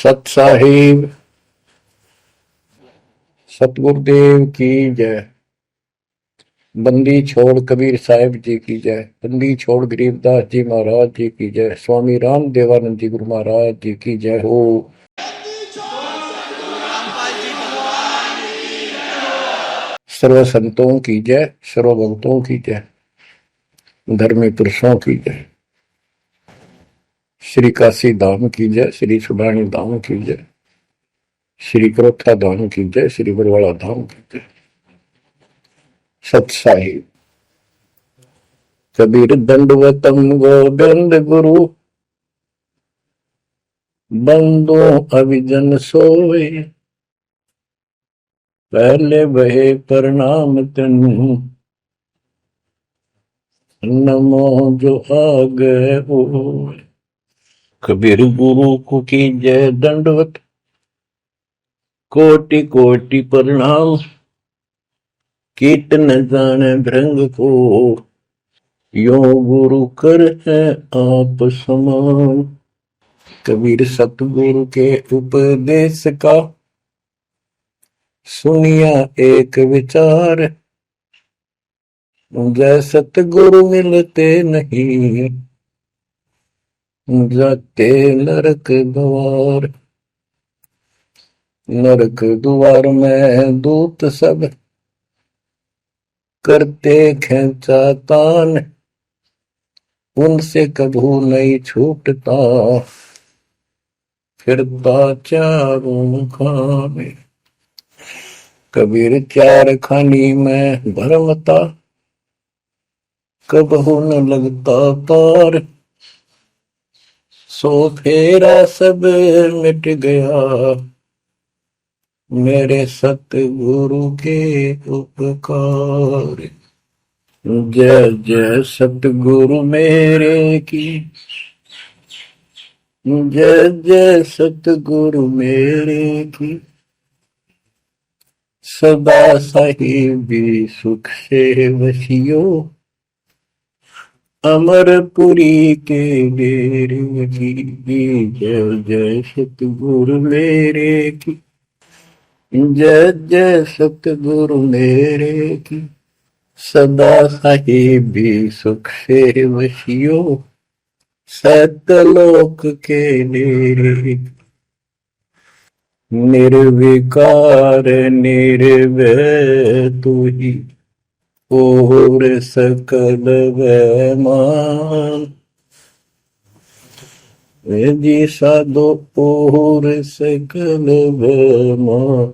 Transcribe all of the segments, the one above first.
सत साहिब सतगुरुदेव की जय। बंदी छोड़ कबीर साहिब जी की जय। बंदी छोड़ गरीबदास जी महाराज जी की जय। स्वामी राम देवानंद जी गुरु महाराज जी की जय हो। सर्व संतों की जय, सर्व भक्तों की जय, धर्मी पुरुषों की जय। श्री काशी धाम की जय, श्री सुडानी धाम की जय, श्री क्रोथा धाम की जय, श्री बरवाड़ा धाम की जय। सत साहिब कबीर दंडवतम गोविंद गुरु, बंदो अभिजन सोए, पहले बहे प्रणाम तनु, नमो जो आगे हो। कबीर गुरु को की जय दंडवत, कोटि कोटि प्रणाम, कीट न जाने भृंग को, यो गुरु कर है आप समान। कबीर सतगुरु के उपदेश का सुनिया एक विचार, जय सतगुरु मिलते नहीं, जाते नरक द्वार। नरक द्वार में दूत सब करते खेचा तान, उनसे कभू नहीं छूटता, फिरता चारों खाने। कबीर चार खानी में भरमता, कबहू न लगता पार, सो फेरा सब मिट गया, मेरे सतगुरु के उपकार। जय जय सतगुरु मेरे की, जय जय सतगुरु मेरे की, सदा साहिबी सुख से वसियो, अमरपुरी के डेरे की। जय जय सतगुरु मेरे की, जय जय सतगुरु मेरे की, सदा साहिबी सुख से वसियो, सतलोक के डेरे। निर्विकार निर्भय तू ही, और सकल वैमान, जी साधो और सकल वैमान,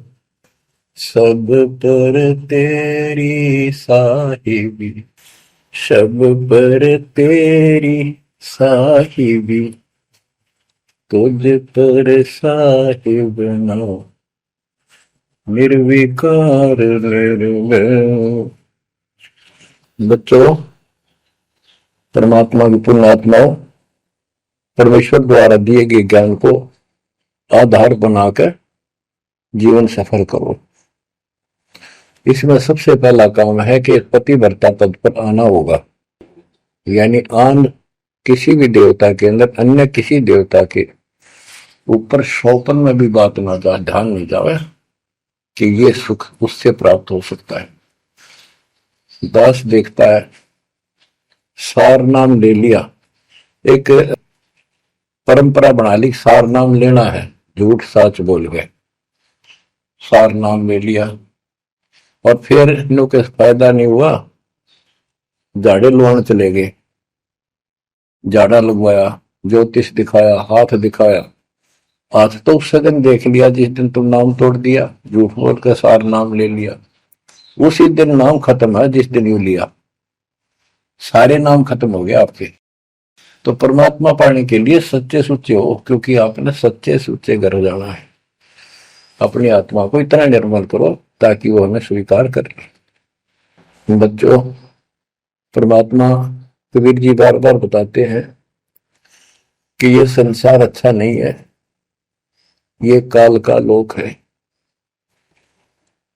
सब पर तेरी साहिबी, सब पर तेरी साहिबी, तुझ पर साहिब ना निर्विकार निर्भय। बच्चों, परमात्मा की पुण्यात्माओं, परमेश्वर द्वारा दिए गए ज्ञान को आधार बनाकर जीवन सफल करो। इसमें सबसे पहला काम है कि पतिव्रता पद पर आना होगा, यानी आन किसी भी देवता के अंदर अन्य किसी देवता के ऊपर शौपन में भी बात ना जाए, ध्यान नहीं जाए कि ये सुख उससे प्राप्त हो सकता है। दास देखता है, सार नाम ले लिया, एक परंपरा बना ली, सार नाम लेना है, झूठ साच बोल गए, सार नाम ले लिया, और फिर इनों के फायदा नहीं हुआ, झाड़े लुआने चले गए, झाड़ा लगवाया, ज्योतिष दिखाया, हाथ दिखाया, हाथ तो उस दिन देख लिया जिस दिन तुम नाम तोड़ दिया, झूठ बोल कर सार नाम ले लिया, उसी दिन नाम खत्म है जिस दिन यू लिया, सारे नाम खत्म हो गए आपके। तो परमात्मा पाने के लिए सच्चे सुच्चे हो, क्योंकि आपने सच्चे सुच्चे घर जाना है। अपनी आत्मा को इतना निर्मल करो ताकि वो हमें स्वीकार करे। बच्चों, परमात्मा कबीर जी बार बार बताते हैं कि ये संसार अच्छा नहीं है, ये काल का लोक है,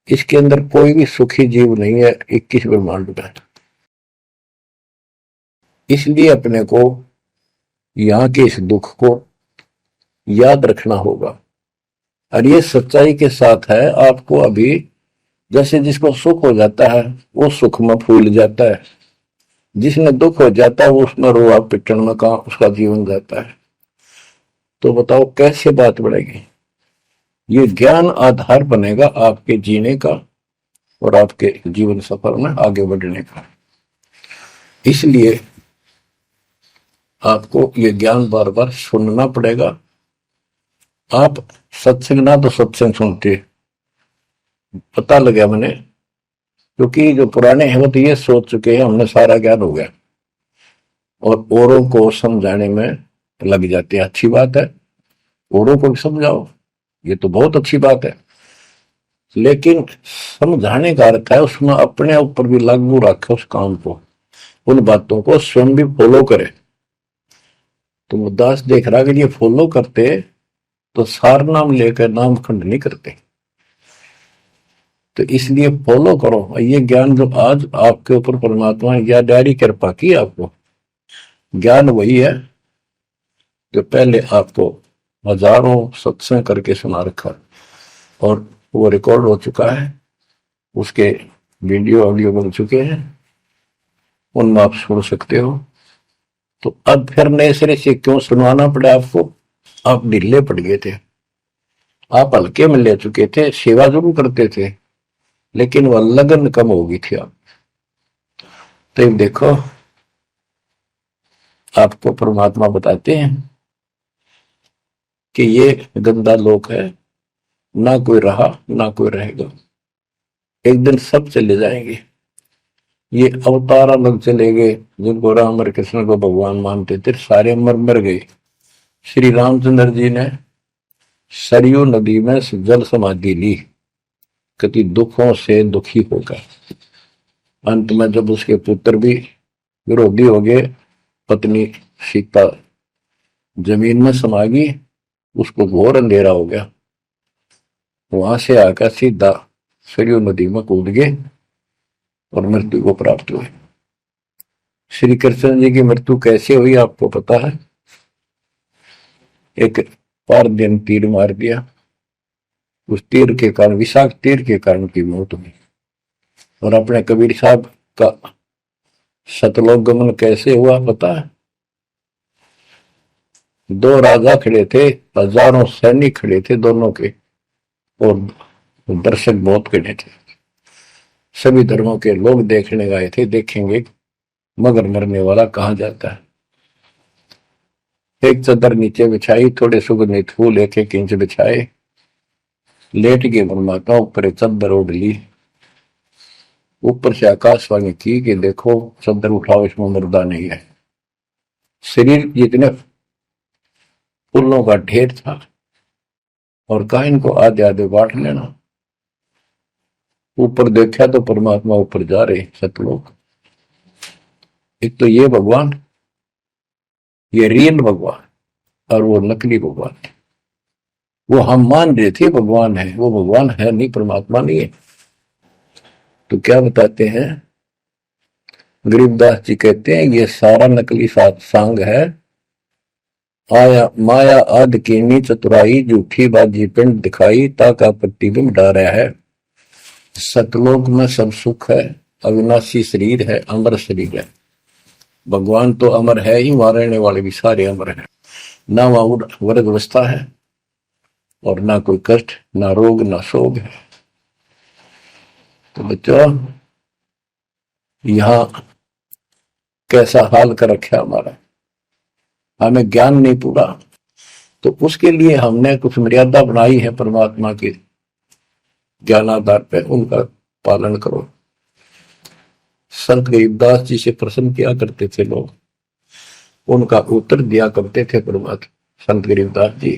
इसके अंदर कोई भी सुखी जीव नहीं है 21 ब्रह्मांड में। इसलिए अपने को यहाँ के इस दुख को याद रखना होगा। और ये सच्चाई के साथ है। आपको अभी जैसे जिसको सुख हो जाता है वो सुख में फूल जाता है, जिसने दुख हो जाता है वो उसमें रोआ पिटन में का उसका जीवन जाता है। तो बताओ कैसे बात बढ़ेगी। ये ज्ञान आधार बनेगा आपके जीने का और आपके जीवन सफर में आगे बढ़ने का। इसलिए आपको ये ज्ञान बार बार सुनना पड़ेगा। आप सत्संग ना तो सत्संग सुनते, पता लगा मैंने, क्योंकि जो पुराने हैं वो तो ये सोच चुके हैं हमने सारा ज्ञान हो गया, और औरों को समझाने में लग जाते हैं। अच्छी बात है, औरों को भी समझाओ, ये तो बहुत अच्छी बात है, लेकिन समझाने का अर्थ है उसमें अपने ऊपर भी लागू रखे उस काम को, उन बातों को स्वयं भी फॉलो करे। तो मुद्दास देख रहा कि ये फॉलो करते तो सार नाम लेकर नाम खंड नहीं करते। तो इसलिए फॉलो करो ये ज्ञान जो आज आपके ऊपर परमात्मा ने या डायरी कृपा की आपको। ज्ञान वही है जो पहले आपको हजारों सत्संग करके सुना रखा और वो रिकॉर्ड हो चुका है, उसके वीडियो ऑडियो बन चुके हैं, उनमें आप सुन सकते हो। तो अब फिर नए सिरे से क्यों सुनवाना पड़ा आपको। आप ढीले पड़ गए थे, आप हल्के में ले चुके थे, सेवा जरूर करते थे लेकिन वह लगन कम हो गई थी आप। तो देखो आपको परमात्मा बताते हैं कि ये गंदा लोक है, ना कोई रहा ना कोई रहेगा, एक दिन सब चले जाएंगे। ये अवतार अलग चले गए, जिनको राम और कृष्ण को भगवान मानते थे सारे मर मर गए। श्री रामचंद्र जी ने सरयू नदी में जल समाधि ली, कति दुखों से दुखी होकर। अंत में जब उसके पुत्र भी विरोधी हो गए, पत्नी सीता जमीन में समा गई, उसको घोर अंधेरा हो गया, वहां से आकर सीधा सरयू नदी में कूद गए और मृत्यु को प्राप्त हुए। श्री कृष्ण जी की मृत्यु कैसे हुई आपको पता है। एक पार दिन तीर मार दिया, उस तीर के कारण, विषाक्त तीर के कारण की मौत हुई। और अपने कबीर साहब का सतलोक गमन कैसे हुआ पता है। दो राजा खड़े थे, हजारों सैनिक खड़े थे दोनों के, और दर्शक बहुत खड़े थे। सभी धर्मों के लोग देखने गए थे, देखेंगे मगर मरने वाला कहां जाता है। एक चादर नीचे बिछाई, थोड़े सुगंधित फूल एक एक इंच बिछाए, लेट के परमात्मा ऊपर चादर ओढ़ ली। ऊपर से आकाशवाणी की कि देखो चादर उठाओ, इसमें मुर्दा नहीं है। शरीर जितने फूलों का ढेर था, और कहा इनको आधे आधे बांट लेना। ऊपर देखा तो परमात्मा ऊपर जा रहे सतलोक। एक तो ये भगवान, ये रियल भगवान, और वो नकली भगवान। वो हम मान रहे थे भगवान है, वो भगवान है नहीं, परमात्मा नहीं है। तो क्या बताते हैं गरीबदास जी, कहते हैं ये सारा नकली सांग है। आया माया आद कीनी चतुराई, झूठी बाजी पिंड दिखाई, ताका प्रतिबिंब डारा है। सतलोक में सब सुख है, अविनाशी शरीर है, अमर शरीर है। भगवान तो अमर है ही, वहां रहने वाले भी सारे अमर हैं। ना वहां वर्ग अवस्था है, और ना कोई कष्ट, ना रोग, ना शोक है। तो बच्चों यहां कैसा हाल कर रखा हमारा, हमें ज्ञान नहीं पूरा, तो उसके लिए हमने कुछ मर्यादा बनाई है परमात्मा के ज्ञानाधार पे, उनका पालन करो। संत गरीबदास जी से प्रश्न किया करते थे लोग, उनका उत्तर दिया करते थे परमात्मा संत गरीबदास जी।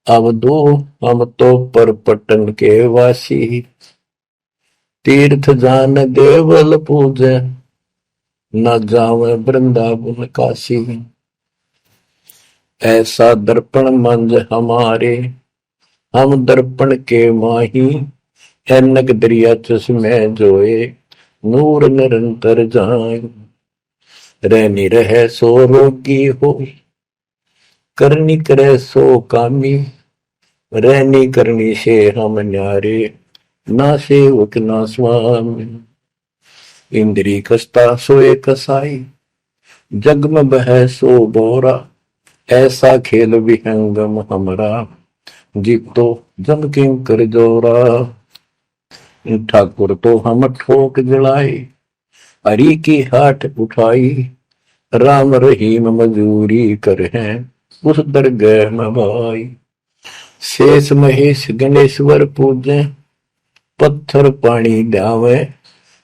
अब दो हम तो पर पटन के वासी, तीर्थ जान देवल पूजे, न जावे वृंदावन काशी। ऐसा दर्पण मंज हमारे, हम दर्पण के माही, ऐनक दरिया चश्मे जोए, नूर निरंतर जाए। रहनी रहे सो रोगी हो, करनी करे सो कामी, रहनी करनी से हम न्यारे, ना सेवक ना स्वामी। इंद्री कसता सोए कसाई, जग में बह सो बोरा, ऐसा खेल विहंगम हमरा, जीत तो जम किं कर जोरा। ठाकुर तो हम ठोक जड़ाई, हरि की हाट उठाई, राम रहीम मजूरी कर हैं उस दरगह में भाई। शेष महेश गणेश्वर पूजे, पत्थर पानी ध्यावे,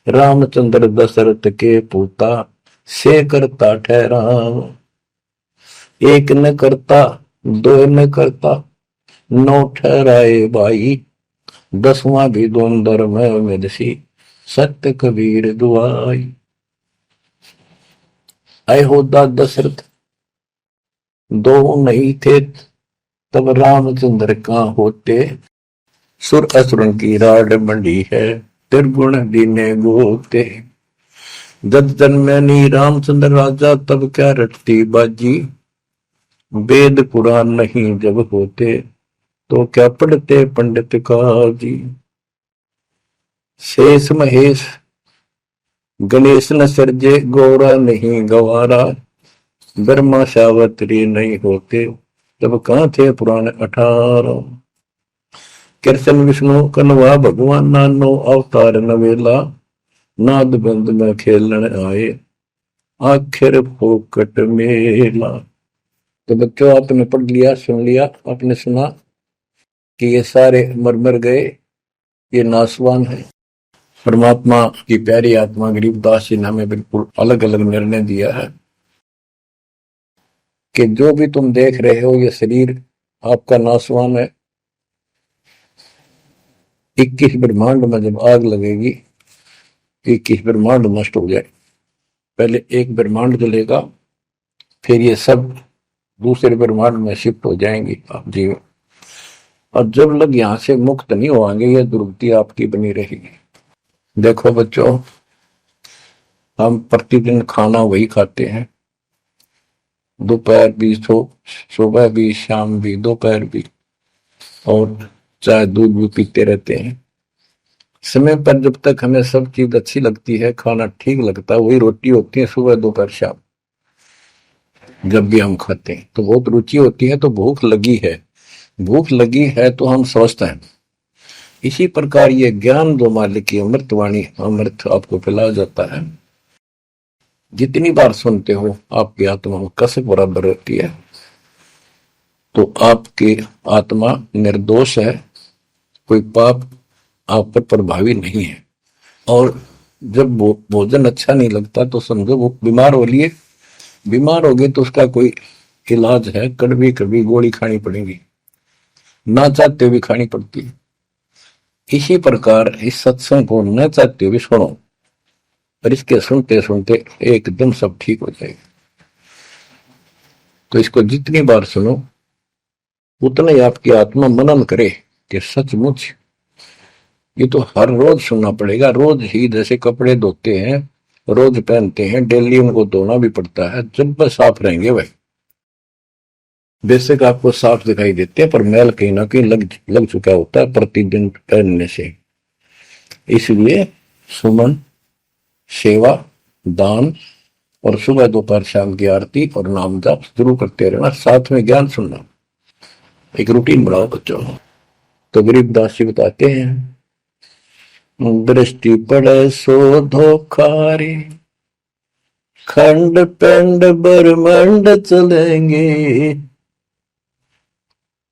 रामचंद्र दशरथ के पूता, से करता ठहराव। एक न करता दो न करता, नौ ठहराए भाई, दसवां भी दोंदर में मेदसी, सत्य कबीर दुआई। आए होदा दशरथ दो नहीं थे, तब रामचंद्र का होते, सुर असुरन की राड मंडी है, त्रिगुण दीने गोते। जब जन्मनी रामचंद्र राजा, तब क्या रटती बाजी, वेद पुराण नहीं जब होते, तो क्या पढ़ते पंडित काजी। शेष महेश गणेश न सर्जे, गौरा नहीं गवारा, ब्रह्मा सावत्री नहीं होते, तब कहां थे पुराण 18। कृष्ण विष्णु कन्वा भगवान, नानो अवतार नवेला, नाद बंद में खेलन आए, आखिर फोकट मेला। तो बच्चों आपने पढ़ लिया, सुन लिया, आपने सुना कि ये सारे मर मर गए, ये नासवान है। परमात्मा की प्यारी आत्मा गरीबदास जी ने हमें बिल्कुल अलग अलग निर्णय दिया है कि जो भी तुम देख रहे हो ये शरीर आपका नासवान है। 21 ब्रह्मांड में जब आग लगेगी, 21 ब्रह्मांड नष्ट हो जाए, पहले एक ब्रह्मांड जलेगा, फिर ये सब दूसरे ब्रह्मांड में शिफ्ट हो जाएंगे आप जीव। और जब लग यहां से मुक्त नहीं होंगे, ये दुर्गति आपकी बनी रहेगी। देखो बच्चों, हम प्रतिदिन खाना वही खाते हैं, दोपहर भी, सुबह भी, शाम भी, दोपहर भी, और चाय दूध भी पीते रहते हैं। समय पर जब तक हमें सब चीज अच्छी लगती है, खाना ठीक लगता है, वही रोटी होती है सुबह दोपहर शाम। जब भी हम खाते हैं तो बहुत रुचि होती है, तो भूख लगी है, भूख लगी है तो हम स्वस्थ हैं। इसी प्रकार ये ज्ञान जो मालिक की अमृतवाणी, अमृत आपको पिलाया जाता है, जितनी बार सुनते हो आपकी आत्मा में कसक बराबर रहती है। तो आपकी आत्मा निर्दोष है, कोई पाप आप पर प्रभावी नहीं है। और जब भोजन अच्छा नहीं लगता तो समझो वो बीमार हो लिए, बीमार हो गए तो उसका कोई इलाज है, कड़वी कड़वी गोली खानी पड़ेगी, ना चाहते हुए खानी पड़ती है। इसी प्रकार इस सत्संग को न चाहते हुए सुनो, और इसके सुनते सुनते एकदम सब ठीक हो जाएगा। तो इसको जितनी बार सुनो उतना ही आपकी आत्मा मनन करे कि सचमुच ये तो हर रोज सुनना पड़ेगा। रोज ही जैसे कपड़े धोते हैं, रोज पहनते हैं, डेली उनको धोना भी पड़ता है, जब बस साफ रहेंगे वह बेशक आपको साफ दिखाई देते हैं, पर मैल कहीं ना कहीं लग चुका होता है प्रतिदिन पहनने से। इसलिए सुमन, सेवा, दान और सुबह दोपहर शाम की आरती और नाम जाप जरूर करते रहना, साथ में ज्ञान सुनना, एक रूटीन बनाओ बच्चों। तो गरीबदास जी बताते हैं, दृष्टि पड़े सो धोखारी, खंड पिंड ब्रह्मांड चलेंगे,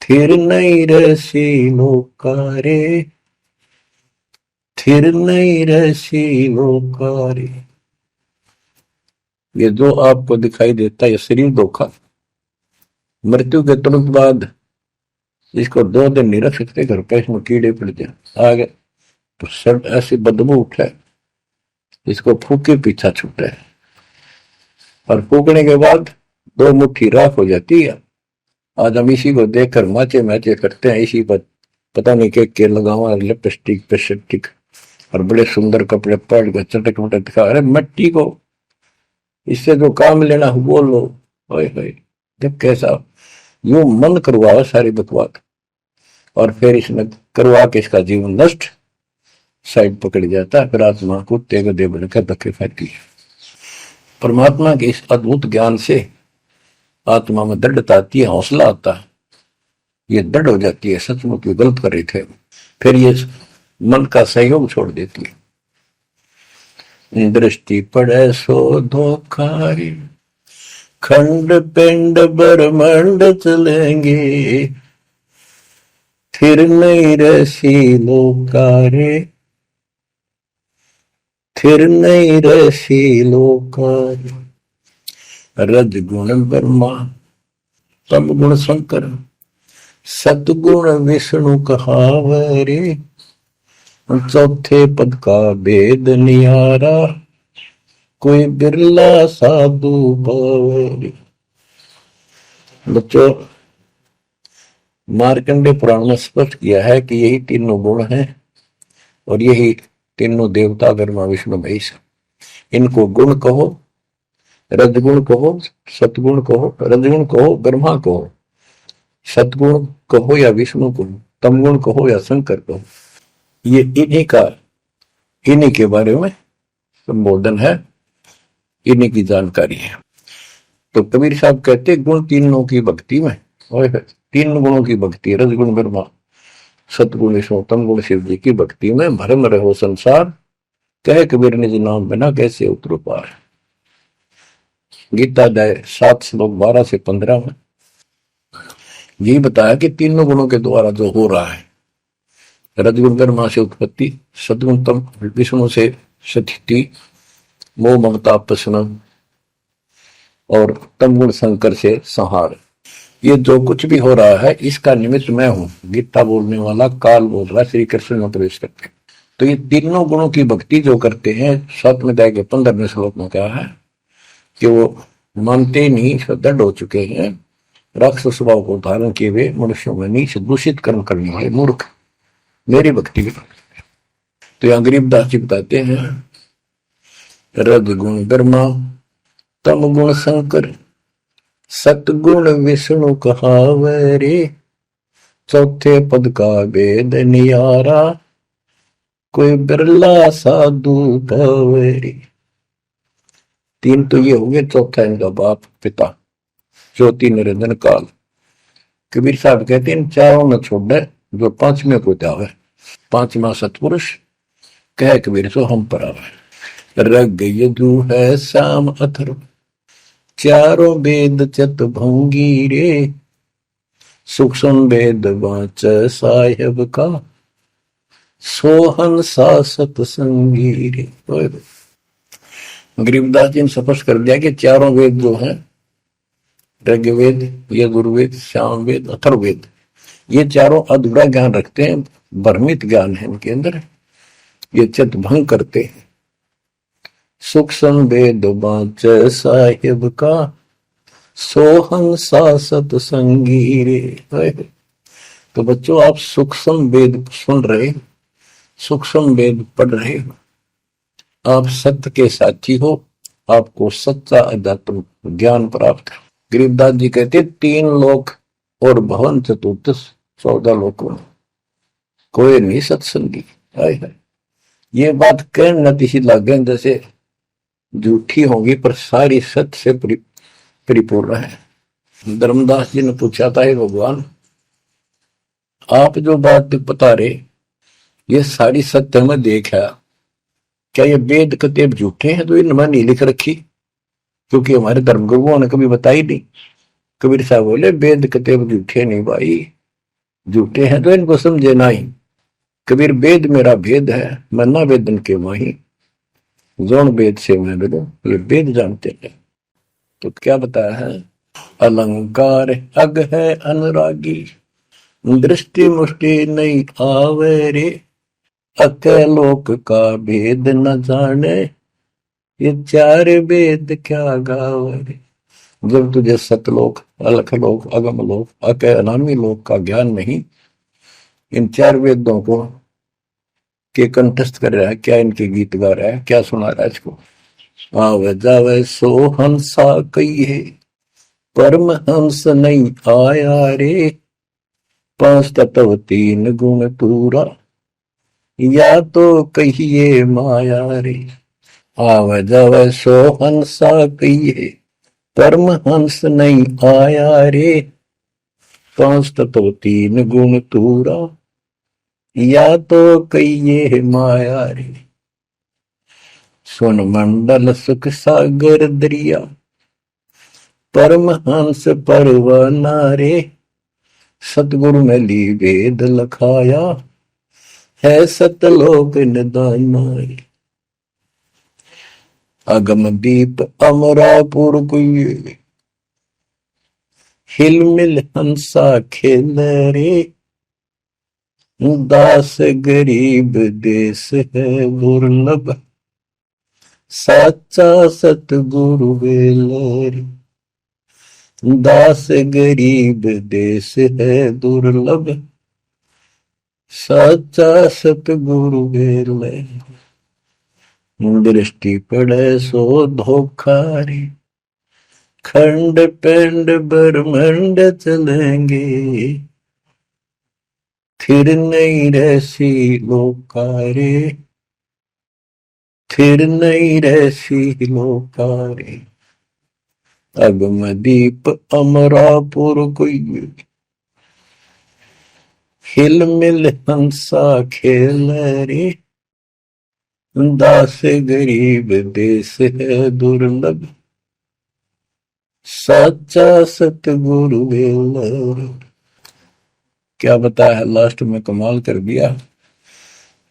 थिर नहीं रसी लोकारे, थिर नहीं रसी लोकारे। ये जो आपको दिखाई देता है ये शरीर धोखा, मृत्यु के तुरंत बाद इसको 2 दिन नहीं रख सकते घर पे, इसमें कीड़े पड़ जाए आगे तो सब ऐसी बदबू उठे, इसको फूके पीछा छूटे, और फूकने के बाद 2 मुट्ठी राख हो जाती है। आज हम इसी को देखकर माचे मैचे करते हैं, इसी पर पता नहीं के लगावा, लिपस्टिक पेस्टिक और बड़े सुंदर कपड़े पहन कर चटक मटक दिखा। अरे मट्टी को इससे जो काम लेना वो लो, जब कैसा यूं मन करवावा सारी बकवाद, और फिर इसने करवा के इसका जीवन नष्ट साइड पकड़ जाता है। फिर आत्मा को तेग दे बनकर धक्के फेंकती है। परमात्मा के इस अद्भुत ज्ञान से आत्मा में दृढ़ता आती है, हौसला आता है, ये दृढ़ हो जाती है, सचमुच ये गलत कर रहे थे। फिर ये मन का सहयोग छोड़ देती है। दृष्टि पड़े सो धोखारी, खंड पिंड ब्रह्मांड चलेंगे, फिर नहीं रसी लोकारे, फिर नहीं रसी लोकारे। रजगुण ब्रह्मा, तम गुण शंकर, सतगुण विष्णु कहावरे, चौथे पद का भेद नियारा, कोई बिरला साधु पावरे। बच्चों, मार्कंडे पुराण में स्पष्ट किया है कि यही तीनों गुण हैं और यही तीनों देवता ब्रह्मा विष्णु महेश। इनको गुण कहो, रजगुण कहो, सतगुण कहो, रजगुण कहो ब्रह्मा कहो, सतगुण कहो या विष्णु कहो, तमगुण कहो या शंकर कहो, ये इन्हीं के बारे में संबोधन है, इन्हीं की जानकारी है। तो कबीर साहब कहते गुण तीनों की भक्ति में, और तीन गुणों की भक्ति, रजगुण ब्रह्मा, सतगुण विष्णु, तमगुण शिव जी की भक्ति में भरम रहो संसार, कहे कबीर निज नाम बिना कैसे उतरो पार। गीता अध्याय 7 श्लोक 12 से 15 में यही बताया कि तीनों गुणों के द्वारा जो हो रहा है, रजगुण ब्रह्मा से उत्पत्ति, सदगुण तम विष्णु से स्थिति, मोह ममता प्रश्न, और तमगुण शंकर से संहार। ये जो कुछ भी हो रहा है इसका निमित्त मैं हूं। गीता बोलने वाला काल बोल रहा है, श्री कृष्ण में प्रवेश करते। तो ये तीनों गुणों की भक्ति जो करते हैं, 7वें अध्याय के 15वें श्लोक में कहा है कि वो मानते नहीं, दृढ़ हो चुके हैं, राक्षस स्वभाव को धारण किए हुए मनुष्यों में नीच दूषित कर्म करने वाले मूर्ख मेरी भक्ति भी। तो यहाँ गरीबदास जी बताते हैं, रजगुण ब्रह्मा, तमगुण शंकर, सतगुण विष्णु कहावरे, चौथे पद का भेद नियारा, कोई बिरला साधु पावरे। तीन तो ये हो गए, चौथा इनका बाप पिता ज्योति निरंजन काल। कबीर साहब कहते हैं इन चारों न छोड़े जो पांचवें को जावे, पांचवा सतपुरुष कह कबीर सो हम पर आवे। रग यदु है श्याम अथर्व, चारों वेद चत भंगी रे, सूक्ष्म वेद वाच साहेब का, सोहन सा सतसंगी रे। गरीबदास जी ने स्पष्ट कर दिया कि चारों वेद जो है, ऋग्वेद, यजुर्वेद, सामवेद, अथर्ववेद, ये चारों अधूरा ज्ञान रखते हैं, भ्रमित ज्ञान है इनके अंदर, ये चित भंग करते हैं। सूक्ष्म वेद वाच साहिब का, सोहन सा सतसंगी रे। तो बच्चों, आप सूक्ष्म वेद सुन रहे, सूक्ष्म वेद पढ़ रहे, आप सत्य के साथी हो, आपको सच्चा अध्यात्म ज्ञान प्राप्त है। गरीबदास जी कहते 3 लोक और भवन चतुर्थ 14 लोकों में कोई नहीं सत्संगी। ये बात कहने नतीशी लगे जैसे झूठी होगी, पर सारी सत्य से परिपूर्ण है। धर्मदास जी ने पूछा था, हे भगवान, आप जो बात बता रहे ये सारी सत्य में देखा, क्या ये वेद कतेब झूठे हैं तो इनमें नहीं लिख रखी? क्योंकि हमारे धर्म गुरुओं ने कभी बताई नहीं। कबीर साहब बोले वेद कतेब झूठे नहीं भाई, झूठे हैं तो इनको समझे नहीं। कबीर वेद मेरा भेद है, मैं ना वेदन के माही, जोन वेद से मैं वेदो, वेद जानते हैं। तो क्या बताया है, अलंकार अग है अनुरागी, दृष्टि मुष्टि नहीं आवे रे, अकलोक का भेद न जाने, ये 4 वेद क्या गावे। जब तुझे सतलोक, अलखलोक, अगमलोक, अक अनामी लोक का ज्ञान नहीं, इन 4 वेदों को के कंठस्थ कर रहा है, क्या इनके गीत गा रहा है, क्या सुना रहा है इसको। आवे जावे सो हंसा कही है, परमहंस नहीं आया रे, पांच तत्व तीन गुण पूरा, या तो कहिए माया रे। आव जव सो हंसा कहिए, परमहंस नहीं आया रे, पांच तत्व तीन गुण पूरा, या तो कहिए माया रे। सुन मंडल सुख सागर दरिया, परमहंस परवाना रे, सतगुरु में ली वेद लखाया, है सतलोक निदाना रे। अगम दीप अमरापुर कुए, हिल मिल हंसा खेल रे, दास गरीब देश है दुर्लभ, साचा सतगुरु वेल रे। दास गरीब देश है दुर्लभ, साचा सतगुरु वेल रे। दृष्टि पड़े सो धोखा रे, खंड पिंड ब्रह्मंड चलेंगे, फिर नहीं रहसी लोका रे, फिर नहीं रहसी लोका रे। अगम दीप अमरापुर कोई, हिल मिल हंसा खेल रे, दास गरीब देश है दुर्लभ, साचा सतगुरु वेल। क्या बताया लास्ट में, कमाल कर दिया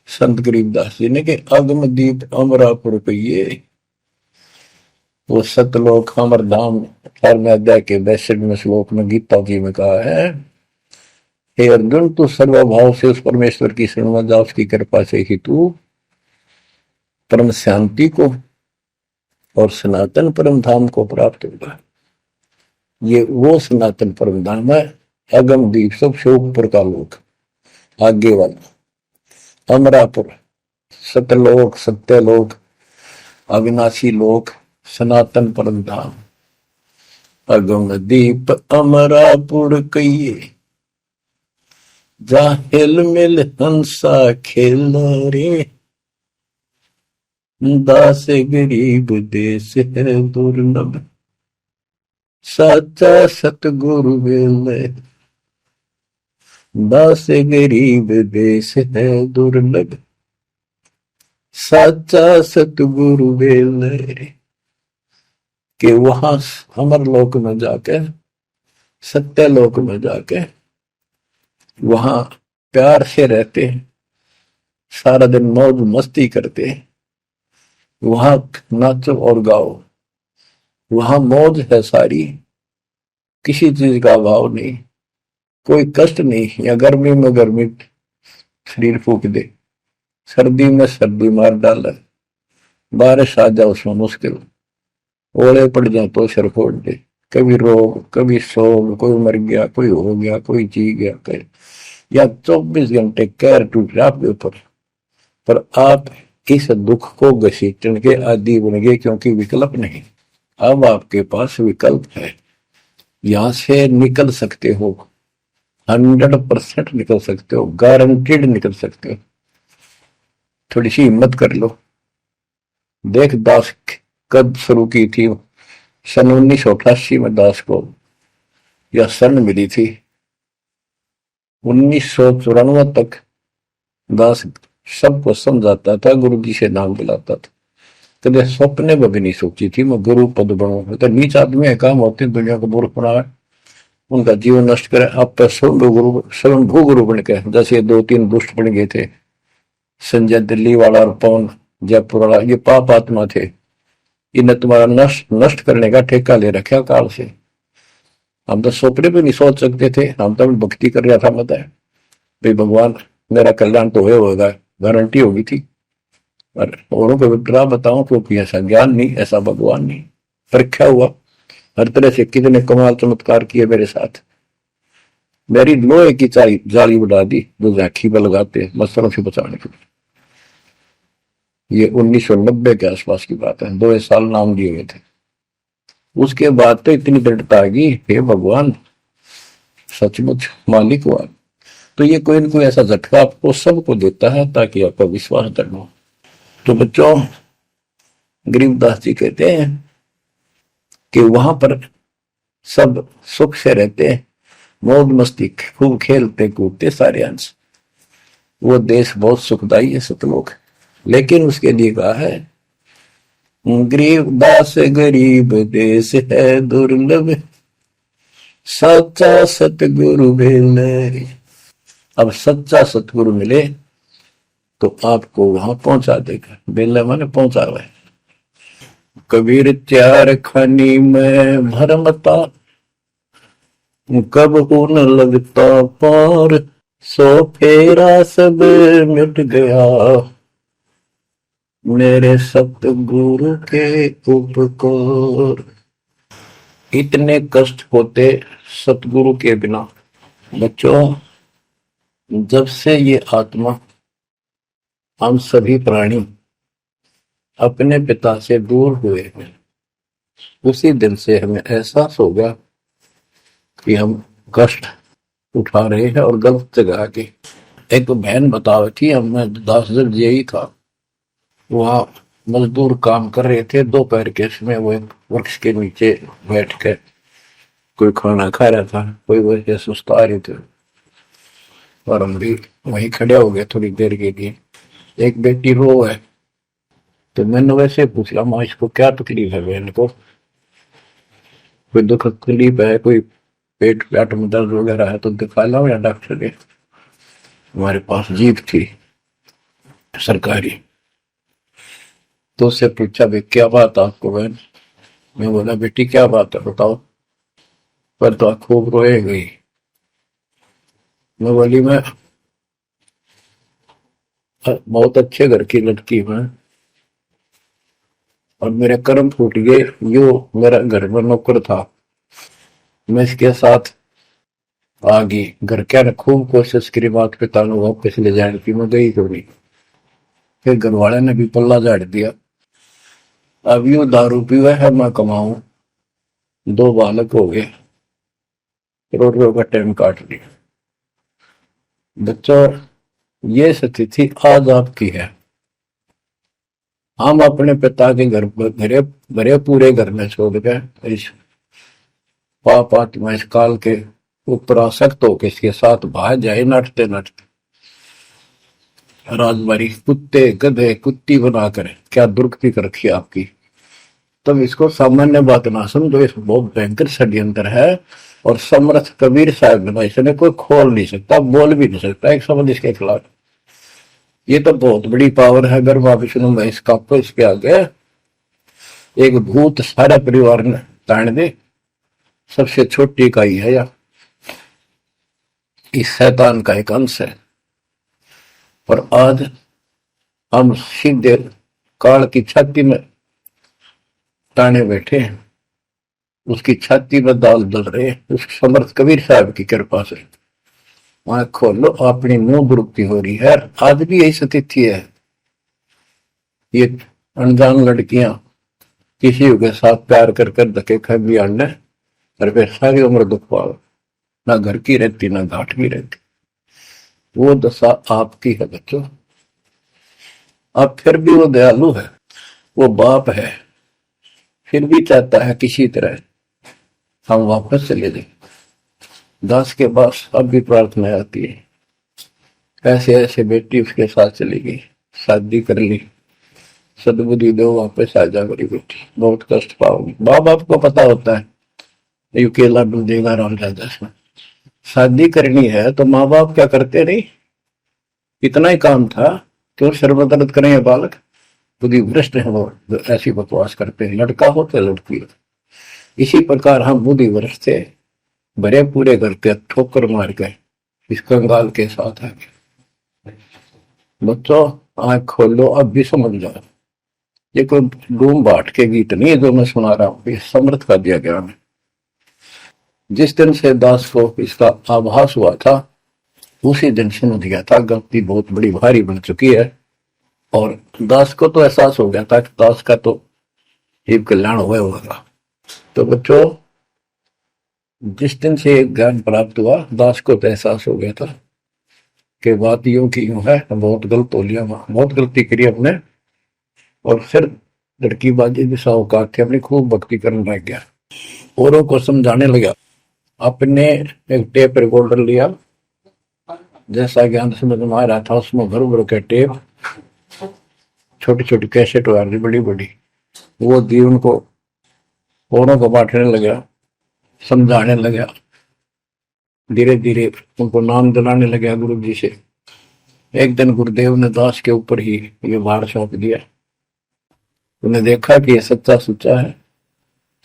संत गरीबदास जी ने कि अगम दीप अमरापुर कहिए, वो सतलोक अमर धाम 18वें अध्याय के 62वें श्लोक में गीता जी में कहा है, हे अर्जुन तू सर्वभाव से उस परमेश्वर की शरण में जा, उसकी कृपा से ही तू परम शांति को और सनातन परम धाम को प्राप्त होगा। ये वो सनातन परम धाम है, अगम दीप सबसे ऊपर का लोक, आगे वाला अमरापुर, सतलोक सत्यलोक अविनाशी लोक, सनातन परम धाम। अगम दीप अमरापुर कहिए, जा हिल मिल हंसा खेल रे, दास गरीब देश है दुर्लभ, साचा सतगुरु वेल। दास गरीब देश है दुर्लभ, साचा सतगुरु वेल। कि वहां अमर लोक में जाके, सत्य लोक में जाके वहां प्यार से रहते हैं, सारा दिन मौज मस्ती करते हैं, वहां नाचो और गाओ, वहां मौज है सारी, किसी चीज का अभाव नहीं, कोई कष्ट नहीं। या गर्मी में गर्मी शरीर फूक दे, सर्दी में सर्दी मार डाले, बारिश आ जाए उसमें मुश्किल, ओले पड़ जाए तो सिर फोड़ दे, कभी रोग कभी शोक, कोई मर गया, कोई हो गया, कोई जी गया, कोई या 24 घंटे कैर टूट रहा आपके ऊपर, पर आप इस दुख को घसीटने के आदि बन गए, क्योंकि विकल्प नहीं। अब आपके पास विकल्प है, यहां से निकल सकते हो, 100% निकल सकते हो, गारंटीड निकल सकते हो। थोड़ी सी हिम्मत कर लो। देख दास कब शुरू की थी, सन 1988 में दास को यह शरण मिली थी। 1994 तक दास सबको समझाता था, गुरु जी से नाम बुलाता था, कदे सपने में भी नहीं सोची थी मैं गुरु पद बनूं। तो नीच आदमी है, काम होते हैं दुनिया को मूर्ख बनाए, उनका जीवन नष्ट करे, आप स्वयंभू गुरु बन के, जैसे 2-3 दुष्ट बन गए थे, संजय दिल्ली वाला और पवन जयपुर वाला, ये पाप आत्मा थे, इन्हें तुम्हारा नष्ट करने का ठेका ले रखा काल से। हम तो सपने भी नहीं सोच सकते थे, हम तो भक्ति कर रहा था, बताए भाई भगवान मेरा कल्याण तो होगा, गारंटी होगी थी। और औरों को विग्रह बताऊं क्योंकि ऐसा ज्ञान नहीं, ऐसा भगवान नहीं। परीक्षा हुआ हर तरह से, कितने कमाल चमत्कार किए मेरे साथ। मेरी लोहे की जाली बढ़ा दी जो झांकी पर लगाते मच्छरों से बचाने के लिए। ये 1990 के आसपास की बात है, 2 साल नाम दिए हुए थे। उसके बाद तो इतनी दृढ़ता आ गई, हे भगवान सचमुच मालिक हुआ। तो ये कोई ना कोई ऐसा झटका आपको सबको देता है ताकि आपका विश्वास दृढ़ हो। तो बच्चों, गरीबदास जी कहते हैं कि वहां पर सब सुख से रहते हैं, मौज मस्ती खूब खेलते कूदते सारे अंश। वो देश बहुत सुखदाई है सतलोक, लेकिन उसके लिए कहा है गरीबदास गरीब देश है दुर्लभ, सच्चा सतगुरु मिले। अब सच्चा सतगुरु मिले तो आपको वहां पहुंचा देगा। बेला माने पहुंचा हुआ है। कबीर चार खानी में भरमता, कब हो न लगता पार, सो फेरा सब मिट गया, मेरे सतगुरु के उपकार। इतने कष्ट होते सतगुरु के बिना। बच्चों, जब से ये आत्मा, हम सभी प्राणी अपने पिता से दूर हुए हैं, उसी दिन से हमें एहसास हो गया कि हम कष्ट उठा रहे हैं और गलत जगह के। एक बहन बता रही थी, हमें 10 दिन यही था, वहां मजदूर काम कर रहे थे, दोपहर के समय वो एक वृक्ष के नीचे बैठ कर कोई खाना खा रहा था, कोई वैसे सुस्ता रहे थे और हम भी वहीं खड़े हो गए थोड़ी देर के लिए। एक बेटी रो है, तो मैंने वैसे पूछा, माँ इसको क्या तकलीफ है? बहन को कोई दुख तकलीफ है, कोई पेट पेट में दर्द वगैरह है तो दिखा लाओ या डॉक्टर के। हमारे पास जीप थी सरकारी, तो उससे पूछा भाई क्या बात आपको बहन? मैं बोला बेटी क्या बात है बताओ। पर तो खूब रोए गई। मैं बोली मैं बहुत अच्छे घर की लड़की हूं और मेरे कर्म फूट गए। यो मेरा घर में नौकर था, मैं इसके साथ आ गई। घर क्या ने खूब कोशिश करी माता पिता ने वापस ले जाने की, मैं गई क्यों नहीं। फिर घर वाले ने भी पल्ला झाड़ दिया। अब यू दारू पीवा है, मैं कमाऊं, 2 बालक हो गए, करोड़ों का टाइम काट लिया। बच्चों, ये स्थिति आज आपकी है। हम अपने पिता के घर भरे भरे पूरे घर में छोड़ के इस पाप आत्मा इस काल के ऊपर आसक्त होकर इसके साथ भाग जाए नटते नटते। राजबारी कुत्ते गधे कुत्ती बनाकर क्या दुर्गति कर रखी आपकी। तब इसको सामान्य बात ना समझो, इस बहुत भयंकर षड्यंत्र है। और समर्थ कबीर साहब ने इसने कोई खोल नहीं सकता, बोल भी नहीं सकता एक शब्द इसके खिलाफ। ये तो बहुत बड़ी पावर है। अगर वहां विष्णु में इसका तो इसके आगे एक भूत सारा परिवार ने ताण दे, सबसे छोटी इकाई है या इस शैतान का एक अंश है। और आज हम सीधे काल की छाती में ताने बैठे हैं, उसकी छाती में दाल दल रहे हैं उस समर्थ कबीर साहब की कृपा से। वहां खोलो, अपनी मुंह बुरुक्ति हो रही है। आज भी यही स्थिति है। ये अनजान लड़कियां किसी के साथ प्यार कर कर धके खा भी आने और फिर सारी उम्र दुख पाओ, ना घर की रहती ना घाट की रहती। वो दशा आपकी है बच्चों। अब फिर भी वो दयालु है, वो बाप है, फिर भी चाहता है किसी तरह हम वापस चले जाए। दास के पास अब भी प्रार्थना आती है, ऐसे ऐसे बेटी उसके साथ चली गई, शादी कर ली, सदबुद्धि दो वापस आ जा मेरी बेटी, बहुत कष्ट पाओगी। माँ बाप को पता होता है यू केला डूबेगा राम राजा में। शादी करनी है तो माँ बाप क्या करते नहीं, इतना ही काम था, क्यों शर्मदर्द करें ये बालक। बुद्धि भ्रष्ट है वो, ऐसी बकवास करते हैं, लड़का हो तो लड़की हो। इसी प्रकार हम बुद्धि भ्रष्ट थे, भरे पूरे घर के ठोकर मार गए इस कंगाल के साथ आगे। बच्चों आंख खोलो, अब भी समझ जाओ, ये कोई डूम बाट के गीत नहीं है जो मैं सुना रहा हूं, ये समर्थ का दिया गया है। जिस दिन से दास को इसका आभास हुआ था उसी दिन समझ गया था गलती बहुत बड़ी भारी बन चुकी है। और दास को तो एहसास हो गया था कि दास का तो जीव कल्याण हुआ होगा। तो बच्चों, जिस दिन से ज्ञान प्राप्त हुआ, दास को तो एहसास हो गया था कि बात यूं की यूं है, बहुत गलत हो लिया, बहुत गलती करी हमने। और फिर लड़की बाजी भी साहूकार थे, अपनी खूब भक्ति करने लग गया, औरों को समझाने लगा। अपने एक टेप रिकॉर्डर लिया, जैसा ज्ञान समझ में आ रहा था उसमें भर भर के टेप, छोटी छोटी कैसेट आ रही बड़ी बड़ी, वो दी उनको, औरों को बांटने लगा, समझाने लगा। धीरे धीरे उनको नाम दिलाने लगा गुरु जी से। एक दिन गुरुदेव ने दास के ऊपर ही ये भार सौंप दिया। उन्हें देखा कि ये सच्चा सुच्चा है,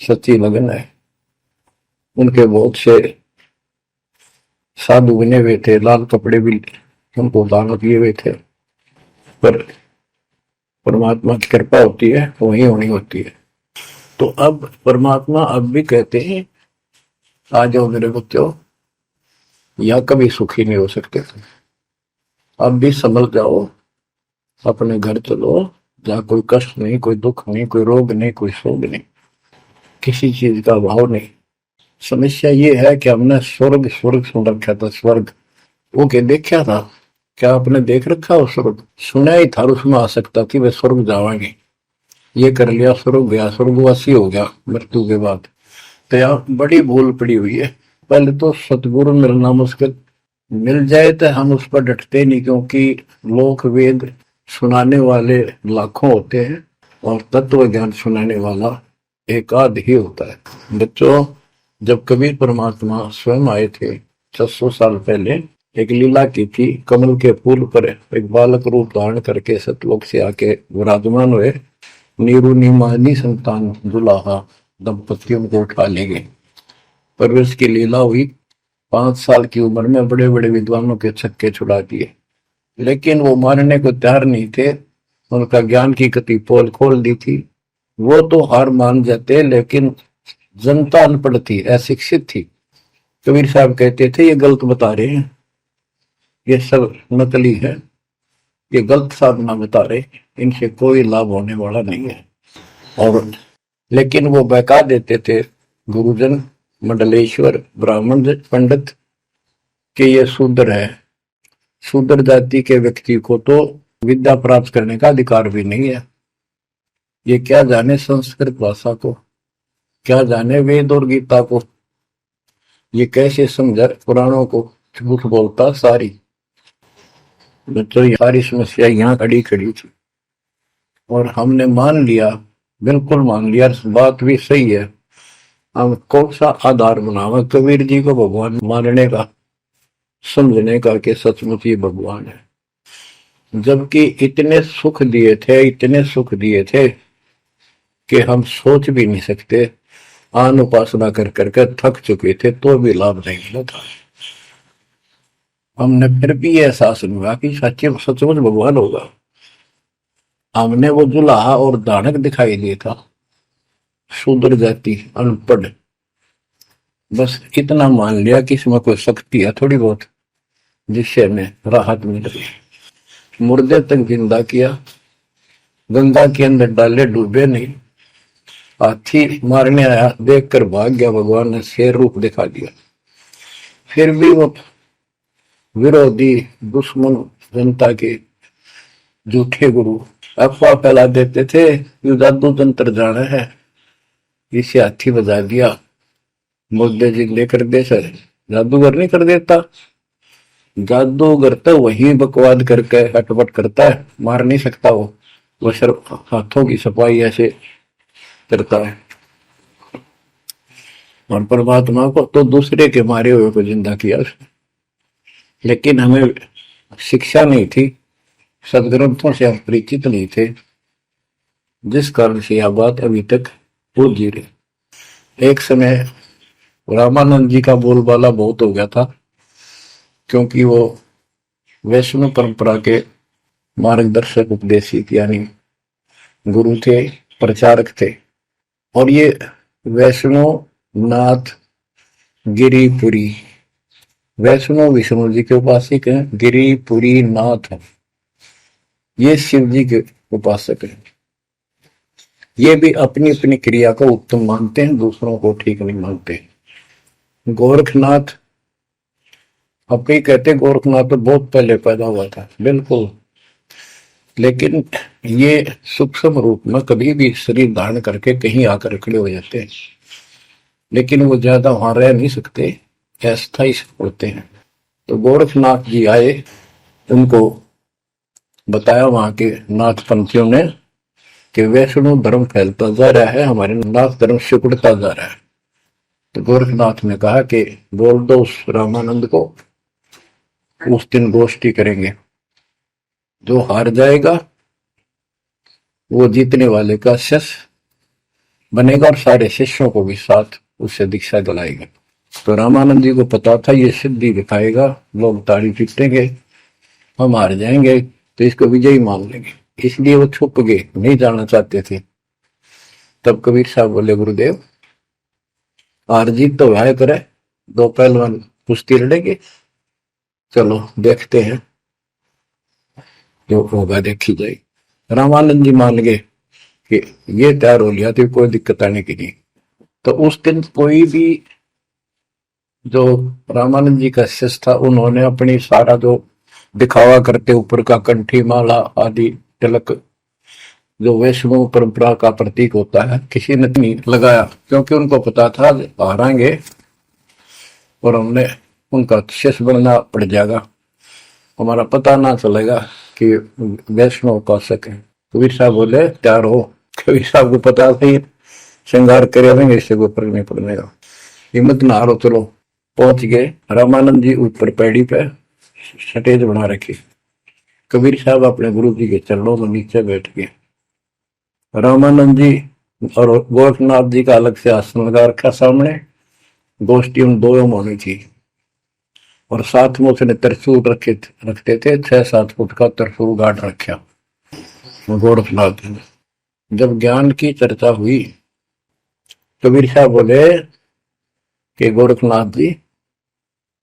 सच्ची लगन है। उनके बहुत से साधु बने हुए थे, लाल कपड़े भी उनको दान दिए हुए थे, पर परमात्मा की कृपा होती है, वही होनी होती है। तो अब परमात्मा अब भी कहते हैं, आ जाओ मेरे बच्चों, या कभी सुखी नहीं हो सकते थे, अब भी संभल जाओ, अपने घर चलो, जहाँ कोई कष्ट नहीं, कोई दुख नहीं, कोई रोग नहीं, कोई शोक नहीं, किसी चीज का अभाव नहीं। समस्या ये है कि हमने स्वर्ग स्वर्ग सुन रखा था, स्वर्ग वो के देखा था, क्या आपने देख रखा हो स्वर्ग? सुना ही था, उसमें आ सकता कि वे स्वर्ग जाएंगे, ये कर लिया स्वर्ग गया, स्वर्गवासी हो गया मृत्यु के बाद। तो यहाँ बड़ी भूल पड़ी हुई है। पहले तो सतगुरु मिलना मुश्किल, मिल जाए तो हम उस पर डटते नहीं, क्योंकि लोक वेद सुनाने वाले लाखों होते हैं और तत्व ज्ञान सुनाने वाला एक आध ही होता है। बच्चों, जब कबीर परमात्मा स्वयं आए थे 600 साल पहले, एक लीला की थी। कमल के फूल पर एक बालक रूप धारण करके सतलोक से आके विराजमान हुए। नीरू नीमानी संतान दुलाहा दंपतियों को उठा ले गए। परवरिश की लीला हुई। 5 साल की उम्र में बड़े बड़े विद्वानों के छक्के छुड़ा दिए, लेकिन वो मानने को तैयार नहीं थे। उनका ज्ञान की गति पोल खोल दी थी। वो तो हार मान जाते, लेकिन जनता अनपढ़ थी, अशिक्षित थी। कबीर साहब कहते थे, ये गलत बता रहे हैं, ये सब नकली है, ये गलत साधना बता रहे, इनसे कोई लाभ होने वाला नहीं है। और लेकिन वो बहका देते थे गुरुजन, मंडलेश्वर, ब्राह्मण पंडित, कि ये शूद्र है। शूद्र जाति के व्यक्ति को तो विद्या प्राप्त करने का अधिकार भी नहीं है। ये क्या जाने संस्कृत भाषा को, क्या जाने वेद और गीता को, ये कैसे समझा पुराणों को, झूठ बोलता सारी। बच्चों, सारी समस्या यहाँ खड़ी खड़ी थी और हमने मान लिया, बिल्कुल मान लिया, बात भी सही है। हम कौन सा आधार बनावा कबीर जी को भगवान मानने का, समझने का कि सचमुच ही भगवान है, जबकि इतने सुख दिए थे, इतने सुख दिए थे कि हम सोच भी नहीं सकते। आन उपासना कर करके थक चुके थे, तो भी लाभ नहीं मिला था। हमने फिर भी ये एहसास नहीं हुआ कि सच्चे सचमुच भगवान होगा। हमने वो जुलाहा और दानक दिखाई दिया था, शूद्र जाति, अनपढ़, बस इतना मान लिया कि इसमें कोई शक्ति है थोड़ी बहुत, जिससे हमें राहत मिल रही। मुर्दे तक जिंदा किया, गंगा के अंदर डाले, डूबे नहीं। हाथी मारने आया, देखकर भाग गया, भगवान ने शेर रूप दिखा दिया। फिर भी वो विरोधी दुश्मन जनता के झूठे गुरु अफवाह फैला देते थे, ये जादू तंत्र जाना है, इसे हाथी बजा दिया, मुद्दे जिंदे कर दे। सर, जादूगर नहीं कर देता, जादूगर तो वही बकवाद करके हटपट करता है, मार नहीं सकता वो सिर्फ हाथों की सफाई ऐसे करता है। और परमात्मा को तो दूसरे के मारे हुए को जिंदा किया। लेकिन हमें शिक्षा नहीं थी, सदग्रंथों से हम परिचित नहीं थे, जिस कारण से यह बात अभी तक पूजी रही। एक समय रामानंद जी का बोलबाला बहुत हो गया था, क्योंकि वो वैष्णव परंपरा के मार्गदर्शक, उपदेशिक यानी गुरु थे, प्रचारक थे। और ये वैष्णव नाथ गिरिपुरी, वैष्णव विष्णु जी के उपासक हैं, गिरिपुरी नाथ है, ये शिव जी के उपासक हैं। ये भी अपनी अपनी क्रिया को उत्तम मानते हैं, दूसरों को ठीक नहीं मानते। गोरखनाथ अब कई कहते गोरखनाथ तो बहुत पहले पैदा हुआ था, बिल्कुल, लेकिन ये सूक्ष्म रूप में कभी भी शरीर धारण करके कहीं आकर खड़े हो जाते हैं, लेकिन वो ज्यादा वहां रह नहीं सकते, अस्थायी होते हैं। तो गोरखनाथ जी आए, उनको बताया वहां के नाथ पंथियों ने कि वैष्णव धर्म फैलता जा रहा है, हमारे नाथ धर्म सिकुड़ता जा रहा है। तो गोरखनाथ ने कहा कि बोल दो उस रामानंद को, उस दिन गोष्ठी करेंगे, जो हार जाएगा वो जीतने वाले का शिष्य बनेगा और सारे शिष्यों को भी साथ उससे दीक्षा दिलाएगा। तो रामानंद जी को पता था ये सिद्धि दिखाएगा, लोग ताड़ी पीटेंगे, हम हार जाएंगे, तो इसको विजयी मान लेंगे, इसलिए वो छुप गए, नहीं जाना चाहते थे। तब कबीर साहब बोले गुरुदेव हार जीत तो वह करे, दो पहलवान कुश्ती लड़ेंगे, चलो देखते हैं, जो होगा देखी जाए। रामानंद जी मान गए कि ये तैयार हो लिया तो कोई दिक्कत आने की नहीं। तो उस दिन कोई भी जो रामानंद जी का शिष्य था, उन्होंने अपनी सारा जो दिखावा करते ऊपर का कंठी माला आदि तिलक जो वैष्णव परंपरा का प्रतीक होता है, किसी ने नहीं लगाया, क्योंकि उनको पता था हारेंगे और हमने उनका शिष्य बनना पड़ जाएगा, हमारा पता ना चलेगा कि वैष्णव उपासक है। कबीर साहब बोले तैयार हो। कबीर साहब को पता था श्रृंगार करेंगे, इससे कोई फर्क नहीं पड़ने का, हिम्मत ना हारो, चलो। पहुंच गए, रामानंद जी ऊपर पैड़ी पे स्टेज बना रखी, कबीर साहब अपने गुरु जी के चरणों में नीचे बैठ गए, रामानंद जी और गोरखनाथ जी का अलग से आसन लगा रखा सामने, गोष्ठी उन दोनों में होनी थी। और साथ में उसने त्रिशूल रखते थे, 6-7 फुट का त्रिशूल गाड़ रखा गोरखनाथ ने। जब ज्ञान की चर्चा हुई, कबीर साहब बोले कि गोरखनाथ जी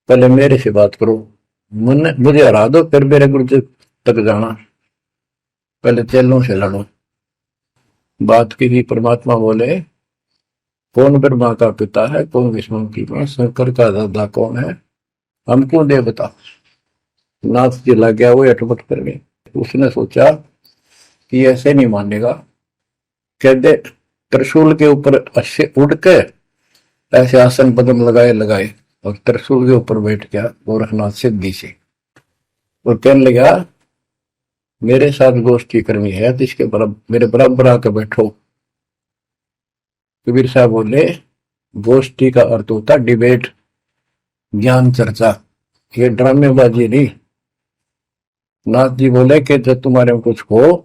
पहले मेरे से बात करो, मुझे हरा दो, फिर मेरे गुरु जी तक जाना, पहले चेलों से लड़ो। बात की थी, परमात्मा बोले कौन ब्रह्मा का पिता है, कौन विष्णु की मां, शंकर का दादा कौन है, हमको दे बता। नाथ जी लग गया, वो अटपट कर गए। उसने सोचा कि ऐसे नहीं मानेगा, कहते त्रिशूल के ऊपर अच्छे उड़ के ऐसे आसन पदम लगाए और त्रिशूल के ऊपर बैठ गया गोरखनाथ सिद्धि से, और कहने लगा मेरे साथ गोष्ठी करनी है तो इसके मेरे बराबर आकर बैठो। कबीर साहब बोले गोष्ठी का अर्थ होता डिबेट, ज्ञान चर्चा, ये ड्रामेबाजी नहीं। नाथ जी बोले कि जब तुम्हारे में कुछ हो